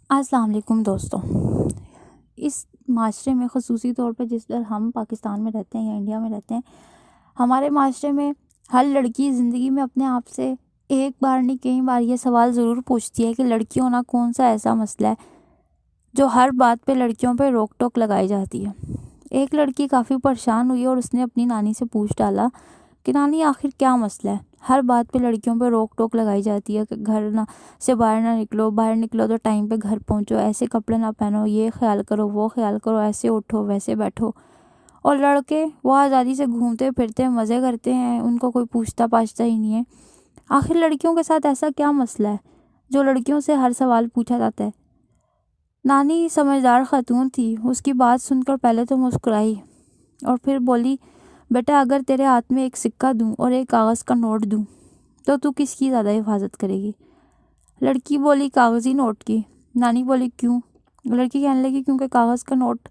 अस्सलाम वालेकुम दोस्तों। इस माशरे में ख़ुसूसी तौर पर जिस तरह हम पाकिस्तान में रहते हैं या इंडिया में रहते हैं, हमारे माशरे में हर लड़की ज़िंदगी में अपने आप से एक बार नहीं कई बार ये सवाल ज़रूर पूछती है कि लड़की होना कौन सा ऐसा मसला है जो हर बात पे लड़कियों पे रोक टोक लगाई जाती है। एक लड़की काफ़ी परेशान हुई और उसने अपनी नानी से पूछ डाला कि नानी आखिर क्या मसला है, हर बात पे लड़कियों पे रोक टोक लगाई जाती है कि घर ना से बाहर ना निकलो, बाहर निकलो तो टाइम पे घर पहुंचो, ऐसे कपड़े ना पहनो, ये ख्याल करो वो ख्याल करो, ऐसे उठो वैसे बैठो। और लड़के वो आज़ादी से घूमते फिरते मज़े करते हैं, उनको कोई पूछता पाछता ही नहीं है। आखिर लड़कियों के साथ ऐसा क्या मसला है जो लड़कियों से हर सवाल पूछा जाता है। नानी समझदार खातून थी, उसकी बात सुनकर पहले तो मुस्कुराई और फिर बोली, बेटा अगर तेरे हाथ में एक सिक्का दूं और एक कागज़ का नोट दूं तो तू किसकी ज़्यादा हिफाजत करेगी। लड़की बोली, कागज़ी नोट की। नानी बोली, क्यों। लड़की कहने लगी, क्योंकि कागज़ का नोट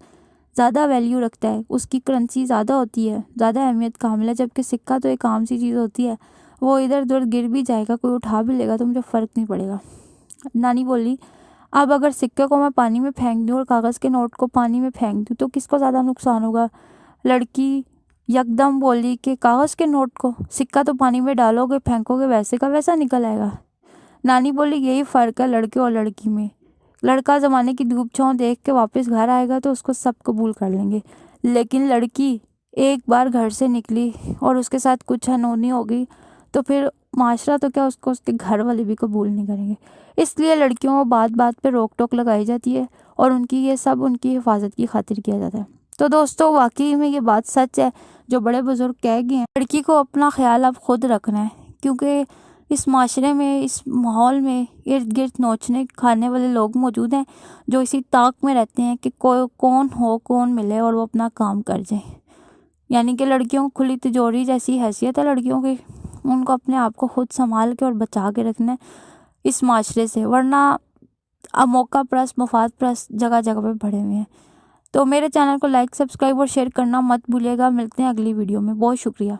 ज़्यादा वैल्यू रखता है, उसकी करेंसी ज़्यादा होती है, ज़्यादा अहमियत का हामिल है, जबकि सिक्का तो एक आम सी चीज़ होती है, वो इधर उधर गिर भी जाएगा, कोई उठा भी लेगा तो मुझे फ़र्क नहीं पड़ेगा। नानी बोली, अब अगर सिक्के को मैं पानी में फेंक दूँ और कागज़ के नोट को पानी में फेंक दूँ तो किसको ज़्यादा नुकसान होगा। लड़की यकदम बोली कि कागज़ के नोट को, सिक्का तो पानी में डालोगे फेंकोगे वैसे का वैसा निकल आएगा। नानी बोली, यही फ़र्क है लड़के और लड़की में। लड़का ज़माने की धूप छाँव देख के वापस घर आएगा तो उसको सब कबूल कर लेंगे, लेकिन लड़की एक बार घर से निकली और उसके साथ कुछ अनहोनी हो गई तो फिर माशरा तो क्या, उसको उसके घर वाले भी कबूल नहीं करेंगे। इसलिए लड़कियों को बात बात पे रोक टोक लगाई जाती है और उनकी ये सब उनकी हिफाजत की खातिर किया जाता है। तो दोस्तों वाकई में ये बात सच है जो बड़े बुजुर्ग कह गए हैं, लड़की को अपना ख्याल अब खुद रखना है, क्योंकि इस माशरे में, इस माहौल में इर्द गिर्द नोचने खाने वाले लोग मौजूद हैं जो इसी ताक में रहते हैं कि कोई कौन हो कौन मिले और वो अपना काम कर जाए। यानी कि लड़कियों को खुली तिजोरी जैसी हैसियत है लड़कियों की, उनको अपने आप को खुद संभाल के और बचा के रखना है इस माशरे से, वरना अब मौका परस्त मफाद परस्त जगह जगह पे भरे हुए हैं। तो मेरे चैनल को लाइक सब्सक्राइब और शेयर करना मत भूलिएगा। मिलते हैं अगली वीडियो में। बहुत शुक्रिया।